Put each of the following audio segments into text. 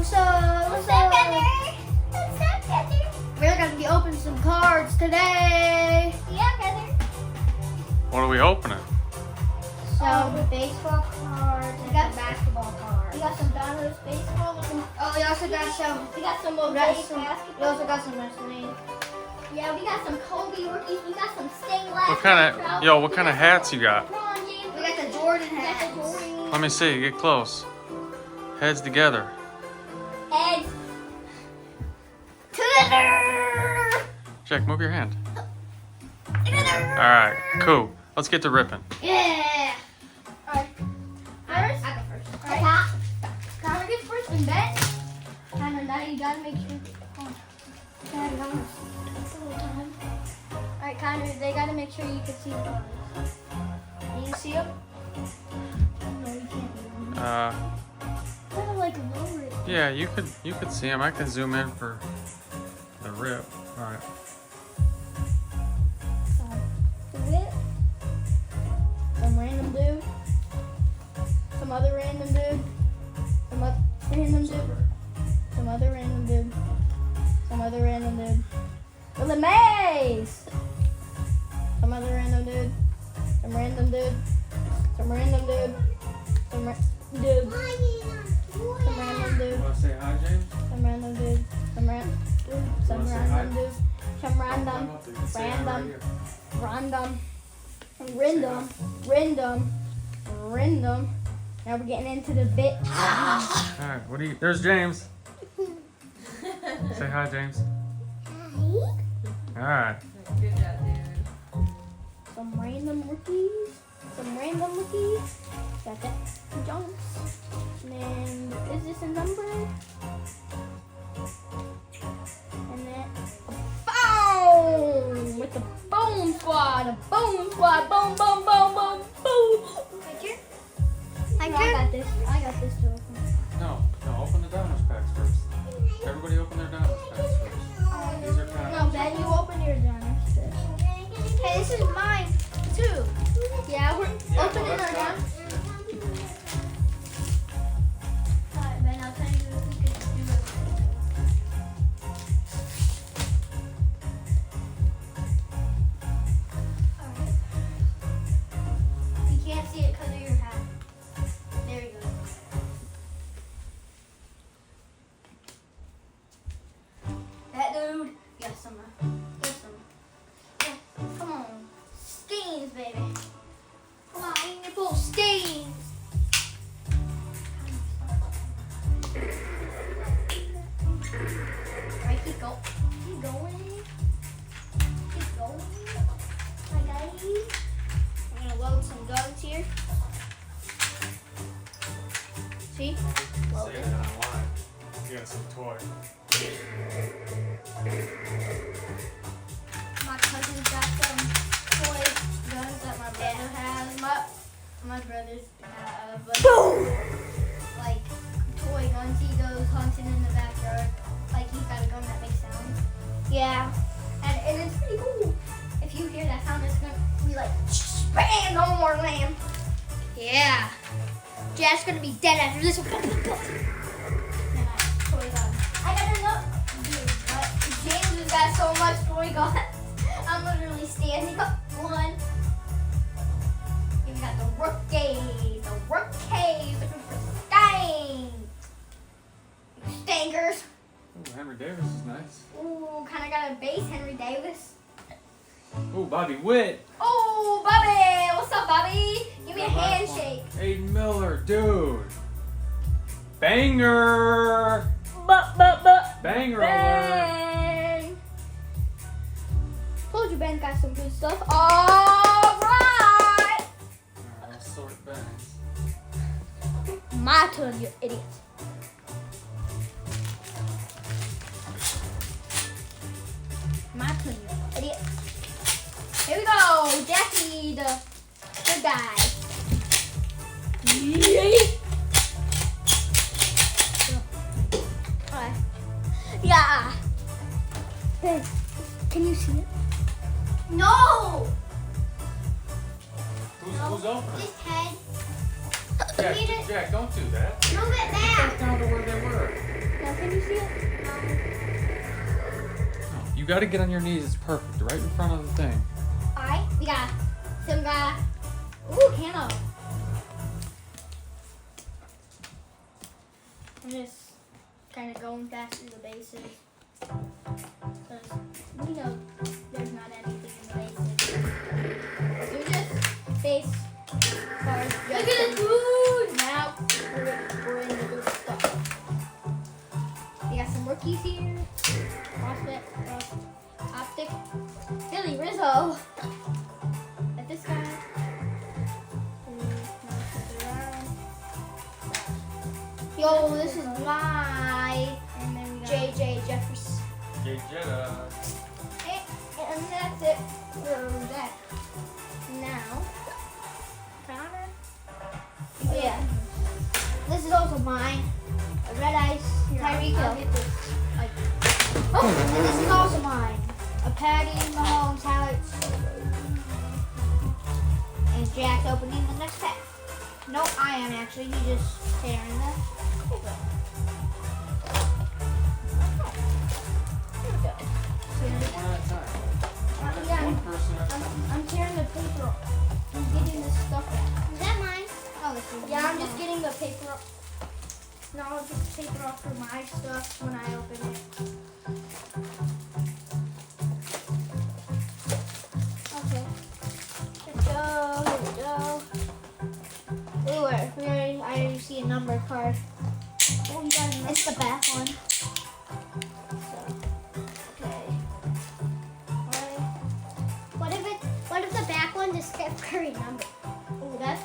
What's up? What's up, Heather? What's up, Heather? We're gonna be opening some cards today. Yeah, Heather. What are we opening? Some baseball cards and got- some basketball cards. We got some Donruss baseball. Oh, we also got some. We got some We Mosaic we basketball. also got some wrestling. Yeah, we got some Kobe rookies. We got some stained glass. What kind of what kind of hats you got? LeBron James. We got the Jordan We got hats. the Jordan. Let me see. Get close. Heads together. Heads together. Jack, move your hand. Together. All right. Cool. Let's get to ripping. Yeah. Alright. First. I go first. Alright. Connor gets first and bet. Connor, now you gotta make sure. Alright, Connor, they gotta make sure you can see the cards. Can you see them? No, you can't. Kind of like lower it. Yeah, you could see him. I can zoom in for the rip. All right. The whip. Some random dude. Some other random dude. Some other random dude. Some other random dude. Some other random dude. With a maze! Some other random dude. Some random dude. Some random dude. Some dude. Some random dude. Want to say hi, James? Some random dude. Some random dude. Some random dude. Some random. Random. Now we're getting into the bit. All right. What do you? There's James. Say hi, James. All right. Good job, dude. Some random rookies. Got that. Jones. And is this a number? And then boom! With the boom squad. A boom squad. Boom, boom, boom, boom, boom. Right here. I got this to open. No. Open the Donruss packs first. Everybody open their Donruss packs first. These are kind No, Ben, you open your Donruss first. Hey, this is mine too. Yeah, we're opening our Donruss. Alright, Ben, I'll tell you if we could do it. Alright. You can't see it because of your hat. There you go. That dude. Yes, some. Yes, some. Yeah, come on. Stains, baby. Come on, I need to pull stains. Alright, keep going. Keep going. Keep going. My guys. I'm gonna load some guns here. See? Say that online. Get some toy. My cousin's got some toy guns that my brother has. My brother's like toy guns. He goes hunting in the backyard. Like he's got a gun that makes sounds. Yeah. And it's pretty cool. If you hear that sound, it's gonna be like bam, no more lamb. Yeah. Jack's gonna be dead after this one. And toy gun. I got enough. Dude, James has got so much toy gun. I'm literally standing up one. You got the rookie, Stain. Stankers. Ooh, Henry Davis is nice. Ooh, kind of got a base, Henry Davis. Ooh, Bobby Witt. Oh, Bobby, what's up, Bobby? Give me a handshake. Aiden Miller, dude. Banger. Banger alert. Ben. Told you Ben got some good stuff. All right. I'll sort bangs. My turn, you idiot. My turn, you idiot. Here we go, Jackie, the good guy. Alright. Yeah. Ben, can you see it? No! Who's opening? Just head. Jack, don't do that. Move it back. Down to where they were. You got to get on your knees. It's perfect. Right in front of the thing. Alright, we got some guy. Ooh, camo. I'm just kind of going fast through the bases. Because we know there's not anything in the bases. They're just base cards. Look at the food. Now we're in the good stuff. We got some rookies here. Prospect, Optic, Billy Rizzo. at this guy. Yo, this is my And then we got JJ Jefferson. Get Jetta. And that's it for that. Now, Connor. oh yeah, this is also mine. A red ice Tyreek I'll Hill. get this. Like, Oh, and this is also mine. A Patty Mahomes highlights. And Jack's opening the next pack. No, I am actually. He's just tearing the paper. Here we go. One at a time. yeah, One person at a time. I'm tearing the paper off. I'm getting this stuff out. Is that mine? Oh, this is Yeah, I'm just getting the paper off. No, I'll get the paper off for my stuff when I open it. Okay. Here we go. Here we go. Ooh, I already see a number card. Oh, you got enough. It's the back one. So, okay. Alright. What if the back one is Steph Curry number?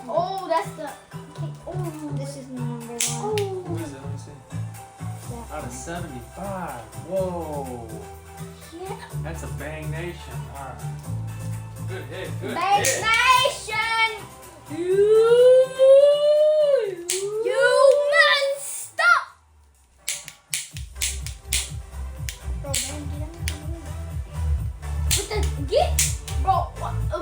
Oh, that's the. Okay. Oh, This is the number one. Oh. Who is it? Let me see. That Out of one. 75. Whoa. Yeah. That's a bang nation. All right. Good hit. Good Bang hit. Nation! You messed up! Bro, man, Bro,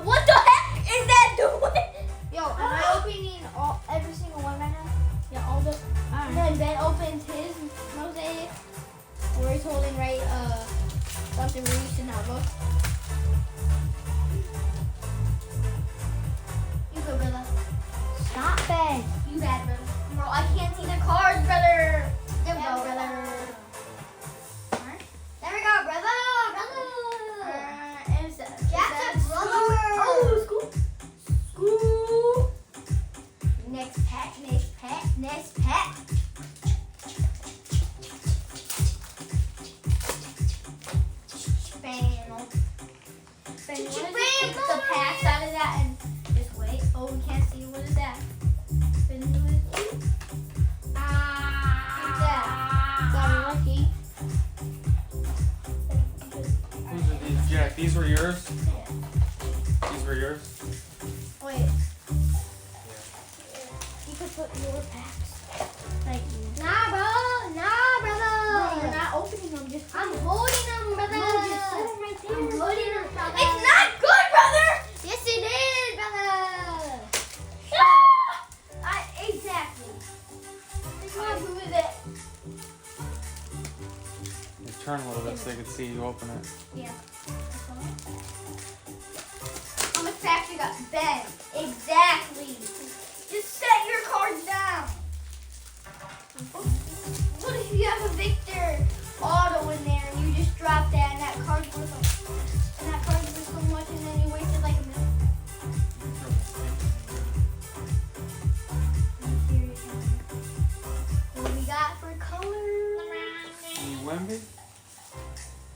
what the heck is that doing? Yo, am I opening every single one right now? Yeah, all the. And then Ben opens his Mosaic, where he's holding something where you should not look. You go, brother. Stop, Ben. You bad, brother. Bro, I can't see the cards, brother. There we Yeah, go, brother. Alright. There we go, brother. And it's Jack's a brother. Oh, school. Next pack, next pack, next pack. Bam. Ben, you Get your wanna just take bam, the packs out of that and just wait? Oh, we can't see. What is that? Ben, what is it? What's that? Got lucky. Whose are these, Jack? These were yours? Yeah. These were yours? Wait. You could put your packs. Thank you. Nah, bro. Nah, brother. No, you're not opening them. Just I'm holding them, brother. No, just set them right there. I'm holding them, brother. It's It's not good, brother. Yes, it is, brother. Exactly. It's not good with it. You turn a little bit so they can see you open it. Yeah. How much packs you got? Ben. Exactly. Just set your cards down. What if you have a Victor Auto in there and you just drop that and that card's worth so much and then you wasted like a minute? What we got for colors? Any Wemby?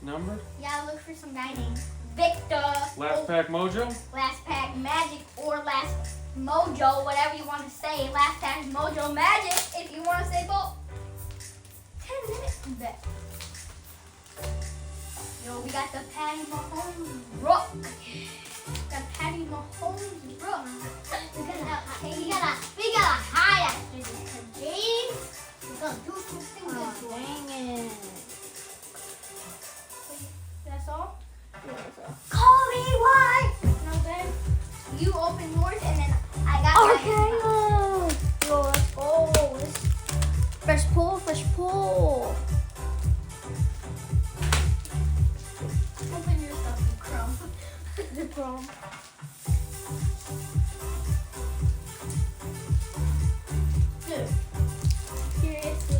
Number? Yeah, look for some guy named Victor. Last pack mojo? Last pack magic or last mojo, whatever you want to say. Last pack mojo magic, if you want to say both. 10 minutes to bet. Yo, we got the Patty Mahomes Rook. Got Patty Mahomes, bro. We got a high after this. James, we're gonna do something good. Dang it. That's all? Call me White. No, Ben. You open yours and then I got Okay. Yo, let's go. Fresh pull, fresh pull. from? Dude, seriously.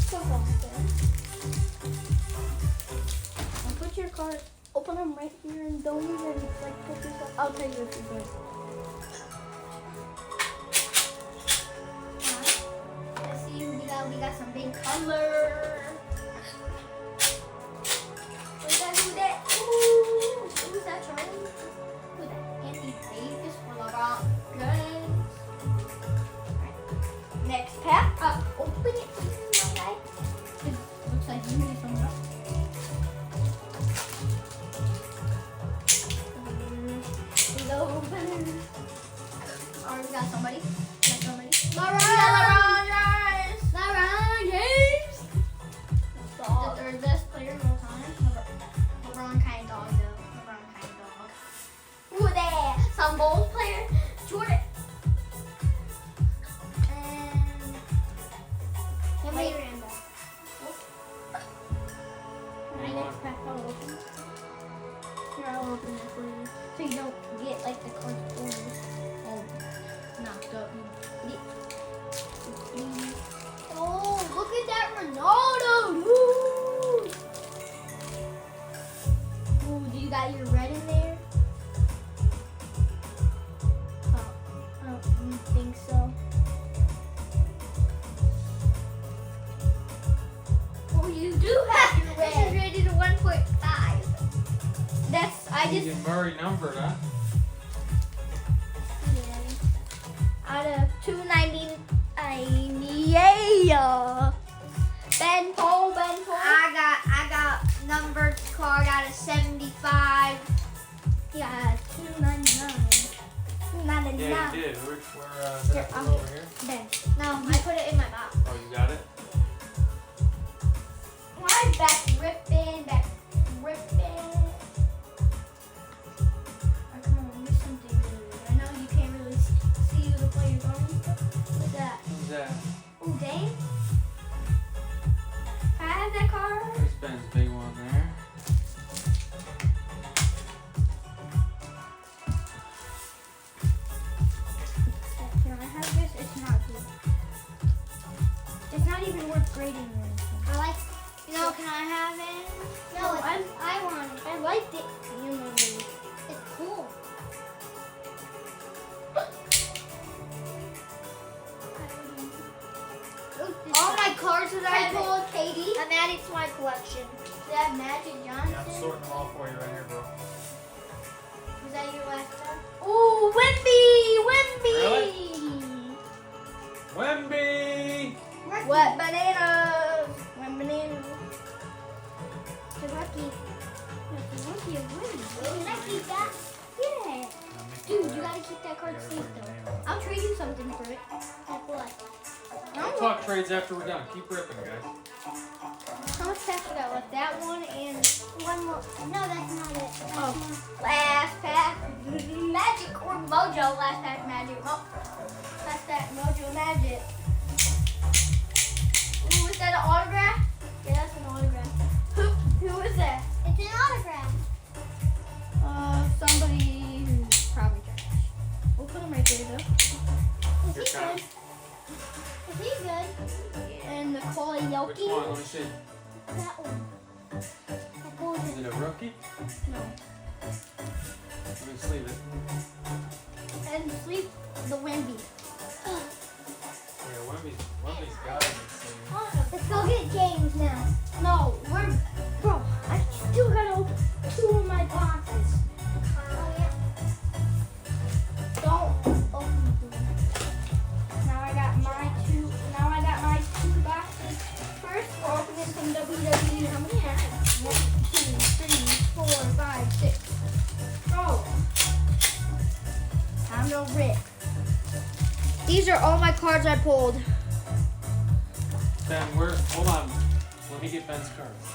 Come on, then. Now put your cards, open them right here and don't even like put yourself. I'll tell you if you're good. Let's see who we got some big color. Who's that? Ooh, who's that, Charlie? Who's that? Anthony Davis for LeBron James. Alright. Next pack. Open it, please, my guy. It looks like you need some more. Alright, we got somebody. LeBron James. The third best player of all time. LeBron kind of dog though. Ooh, there. Some Bulls player. Jordan. And Somebody random. my next pack I'll open. Here, I'll open it for you. So you don't get like the cards pulled. Oh, knocked up. Oh, look at that Ronaldo! Ooh. Ooh, do you got your red in there? Oh, I don't think so. Oh, you do have your This is red. rated a 1.5. That's I just. Keegan Murray numbered, huh? Out of 299, yeah. Ben Cole. I got numbered card out of 75. Yeah, 299. Yeah, you did. Where Here, did I I'm put it over here? Ben. No, I put it in my box. Oh, you got it? My back ripping. Oh, come on, do something good. I know you can't really see who the players are. What's that? Who's that? Oh, Dane? Can I have that card? There's Ben's big one there. Can I have this? It's not good. It's not even worth grading or anything. I like. No, can I have it? No, I want it. I liked it. You know, It's cool. All my cards that I pulled, Katie. I'm adding to my collection. They have Magic Yeah, I'm Johnson. sorting them all for you right here, bro. Was that your last card? Ooh, Wemby! Really? Wemby! What bananas? What bananas? The rookie. Rookie of Wemby. Can I keep that? Yeah. Dude, you gotta keep that card safe though. I'll trade you something for it. Like what? We'll talk trades after we're done. Keep ripping, guys. How much packs we got left? That one and One more. No, that's not it. That's Oh. not- last pack. Magic or Mojo. Last pack Magic. Last pack Mojo Magic. Ooh, is that an autograph? Yeah, that's an autograph. Who is that? It's an autograph. Somebody who's probably trash. We'll put him right there though. Is Here, he Kyle. good? Is he good? And Nicole Which one? Let Yoki. me see. That one. Like, what was Is it? it a rookie? No. Let me sleeve it. And sleep the Wemby. Yeah, Wemby's got it. Let's go get James now. No, bro, I still gotta open 2 of my boxes. Oh, yeah. Don't open them. Now I got my 2 boxes. First, we're opening some WWE. How many have? 1, 2, 3, 4, 5, 6. Bro, time to rip. These are all my cards I pulled. Ben, hold on. Let me get Ben's cards.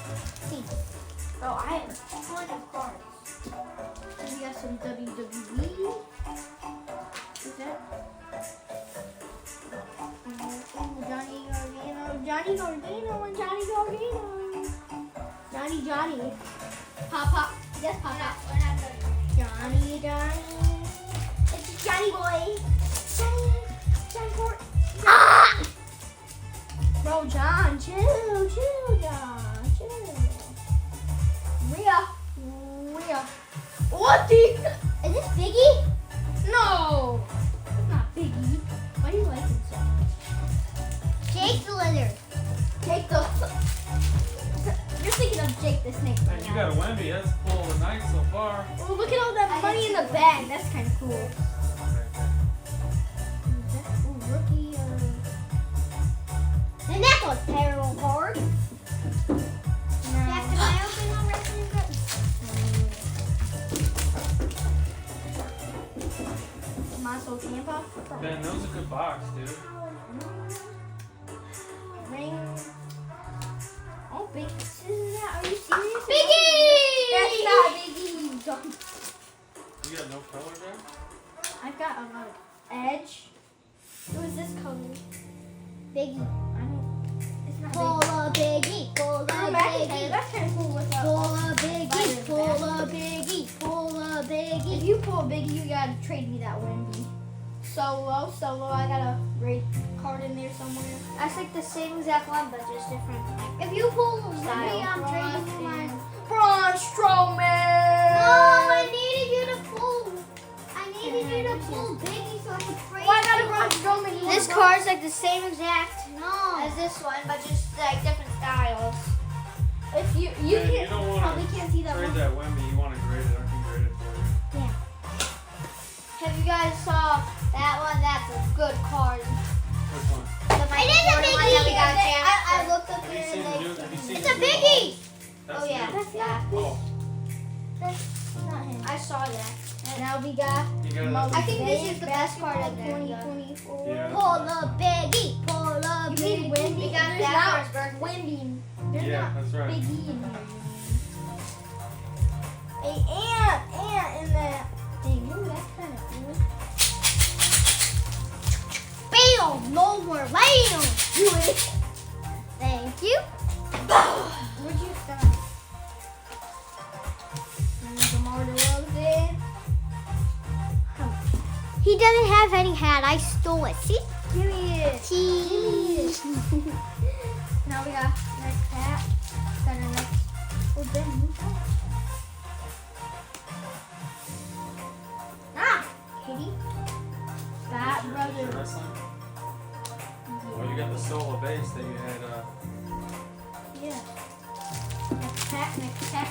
Bro, I have a ton of cards. And we got some WWE. What's that? Johnny Gargano, and Johnny Gargano. Johnny. Pop. Yes, Pop. We're not done. Johnny. It's Johnny boy. Johnny Court. Ah! Bro, John, chill, John, chill. Rhea. What the? Is this Biggie? No, it's not Biggie. Why do you like him so much? Jake the Lizard. Jake the. You're thinking of Jake the Snake. Man, you got a Wemby. That's full of the night so far. Oh, look at all that money in the bag. That's kind of cool. Ooh, rookie. And that was terrible card. Jack, can I open one wrestling cup? Maso Tampa. Ben, that was a good box, dude. Ring. Oh, big. Are you serious? Biggie! That's not Biggie. Don't. You got no color there? I've got a lot of Edge. Who is this color? Biggie. I don't. It's not Pull a Biggie, pull a Biggie. Biggie. That's kind of cool with Pull a Biggie, pull a Biggie, pull a If Biggie. you pull a Biggie, you gotta trade me that Wemby. Solo. I got a great card in there somewhere. That's like the same exact one, but just different. If you pull a Biggie, I'm trading you mine. Braun Strowman. No, I needed you to pull. I needed you to pull Biggie so I could trade. Why not a Braun Strowman? You This want card's like the same exact as this one, but just like different styles. If you Man, you can't don't wanna probably can't see that Trade one. that Wemby. You want to grade it? I can grade it for you. Have you guys saw that one? That's a good card. Which one? It is a Biggie. I looked up Have here you seen and the new? Have you seen it's the a new Biggie. That's Oh yeah, new. yeah. Oh, That's not him. I saw that. And now we got you got I think this is the best card in there. 2024. Yeah. Pull a Biggie, pull a You mean Biggie. Wendy? We got There's that not for his birthday. Wendy. There's Yeah, not that's right. Big E in here. Ant in that thing. Ooh, that's kind of cool. Bam! No more. Bam! Do it. Thank you. Where'd you start? And DeMar DeRozan. He doesn't have any hat. I stole it. See? Give me it. See? Now we got next hat. Got our next. Oh, Ben, who's that? Ah! Katie. That Your brother. wrestling? Oh, you got the solo base that you had. Yeah. Next pack.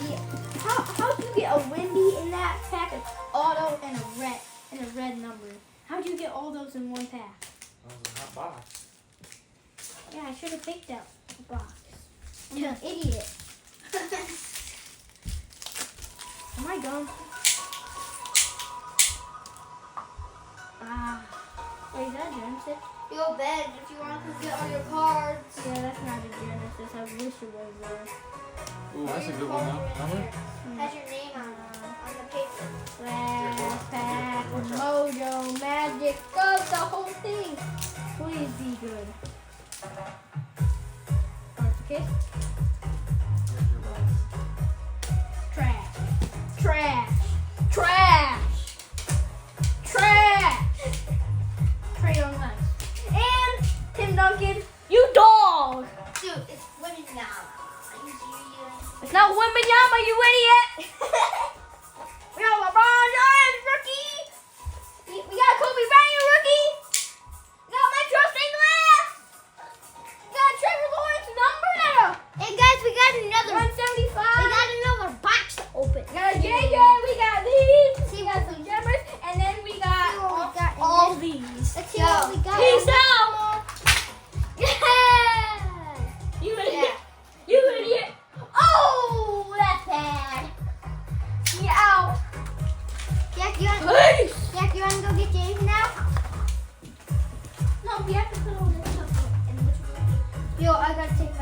Yeah. How'd you get a Wendy in that pack? Of auto and a red number. How'd you get all those in one pack? That was a hot box. Yeah, I should have picked out the box. I'm an idiot. Am I gone? Wait, is that a Genesis? Yo, Ben, if you want to get all your cards. Yeah, that's not a Genesis. I wish it was Ooh, that's a good one. How much? Has your name on the paper. Last pack, Mojo, Magic, go the whole thing. Please be good. Okay. Here's your box. Trash. Trade on nice. And Tim Duncan, you dog. Dude, it's women now. It's not Wembanyama, you idiot. We got LeBron James, rookie. We got Kobe Bryant, rookie. We got Metro St. Glass. We got Trevor Lawrence, number Hey guys, we got another. 175. We got another box to open. We got a JJ, we got these, we got some Gemmers, and then we got all these. Let's see what we got. Peace out! Yeah! You idiot! You idiot! Oh, that's bad. Meow. Jack, you Peace! want to go get James now? No, we have to put all this stuff in. And which one? Yo, I gotta take